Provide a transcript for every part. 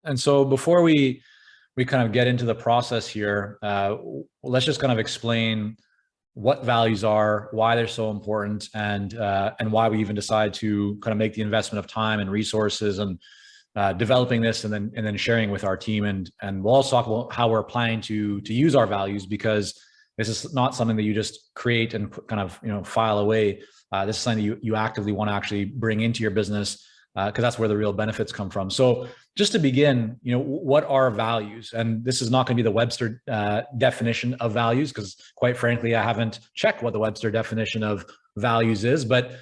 And so before we kind of get into the process here, let's just kind of explain what values are, why they're so important, and why we even decide to kind of make the investment of time and resources and developing this and then sharing with our team. And we'll also talk about how we're planning to use our values, because this is not something that you just create and kind of file away. This is something you actively want to actually bring into your business, because that's where the real benefits come from. So just to begin, what are values? And this is not going to be the Webster definition of values, because quite frankly, I haven't checked what the Webster definition of values is. But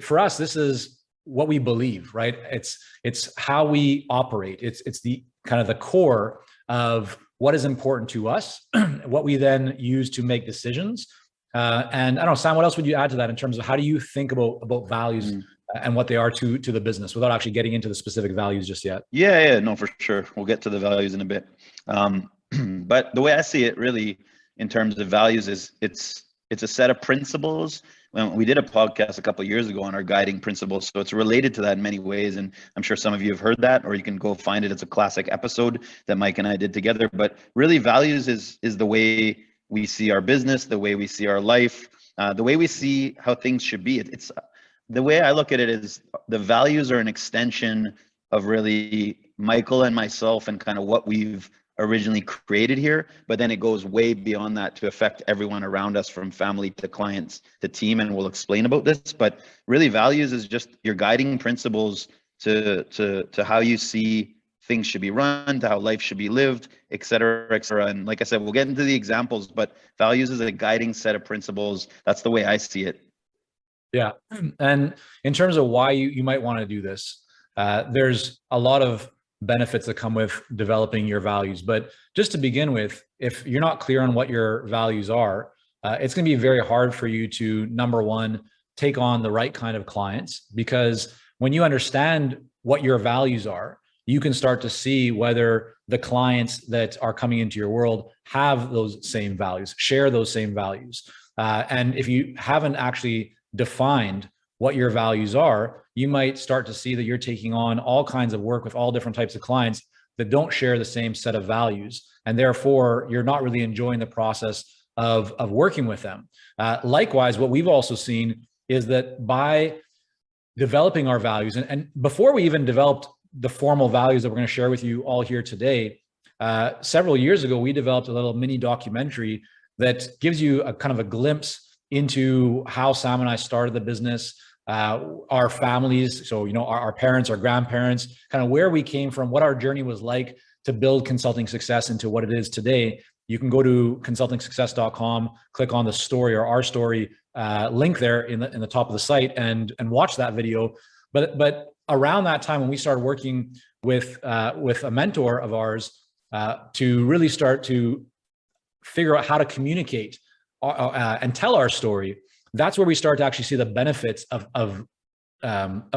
for us, this is what we believe, right? It's how we operate. It's the kind of the core of what is important to us, what we then use to make decisions. And I don't know, Sam, what else would you add to that in terms of how do you think about values and what they are to the business, without actually getting into the specific values just yet? Yeah, no, for sure. We'll get to the values in a bit. But the way I see it really in terms of values is it's a set of principles. We did a podcast a couple of years ago on our guiding principles. So it's related to that in many ways. And I'm sure some of you have heard that, or you can go find it. It's a classic episode that Mike and I did together. But really values is the way we see our business, the way we see our life, the way we see how things should be. It's the way I look at it is the values are an extension of really Michael and myself and kind of what we've originally created here, but then it goes way beyond that to affect everyone around us, from family to clients to team, and we'll explain about this. But really values is just your guiding principles to how you see things should be run, to how life should be lived, et cetera, et cetera. And like I said, we'll get into the examples, but values is a guiding set of principles. That's the way I see it. Yeah. And in terms of why you might want to do this, there's a lot of benefits that come with developing your values. But just to begin with, if you're not clear on what your values are, it's going to be very hard for you to, number one, take on the right kind of clients, because when you understand what your values are, you can start to see whether the clients that are coming into your world have those same values, share those same values. And if you haven't actually defined what your values are, you might start to see that you're taking on all kinds of work with all different types of clients that don't share the same set of values. And therefore, you're not really enjoying the process of working with them. Likewise, what we've also seen is that by developing our values, and before we even developed the formal values that we're going to share with you all here today, several years ago, we developed a little mini documentary that gives you a kind of a glimpse into how Sam and I started the business, our families, so our parents, our grandparents, kind of where we came from, what our journey was like to build Consulting Success into what it is today. You can go to consultingsuccess.com, click on the story or our story link there in the top of the site, and watch that video. But around that time, when we started working with a mentor of ours to really start to figure out how to communicate and tell our story, that's where we start to actually see the benefits of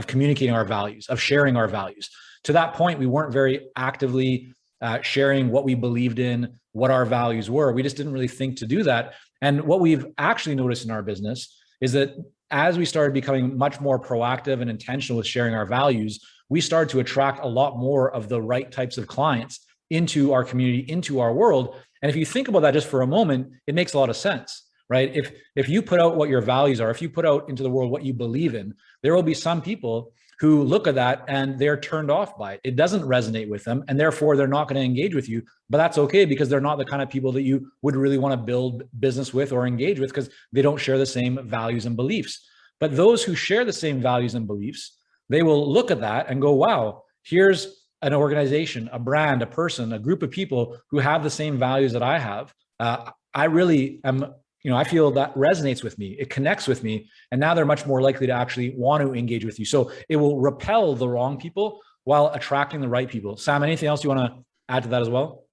communicating our values, of sharing our values. To that point, we weren't very actively sharing what we believed in, what our values were. We just didn't really think to do that. And what we've actually noticed in our business is that as we started becoming much more proactive and intentional with sharing our values, we started to attract a lot more of the right types of clients into our community, into our world. And if you think about that just for a moment, it makes a lot of sense, right? If you put out what your values are, if you put out into the world what you believe in, there will be some people who look at that and they're turned off by it. It doesn't resonate with them, and therefore they're not going to engage with you. But that's okay, because they're not the kind of people that you would really want to build business with or engage with, because they don't share the same values and beliefs. But those who share the same values and beliefs, they will look at that and go, wow, here's an organization, a brand, a person, a group of people who have the same values that I have. I really am, I feel that resonates with me. It connects with me. And now they're much more likely to actually want to engage with you. So it will repel the wrong people while attracting the right people. Sam, anything else you want to add to that as well?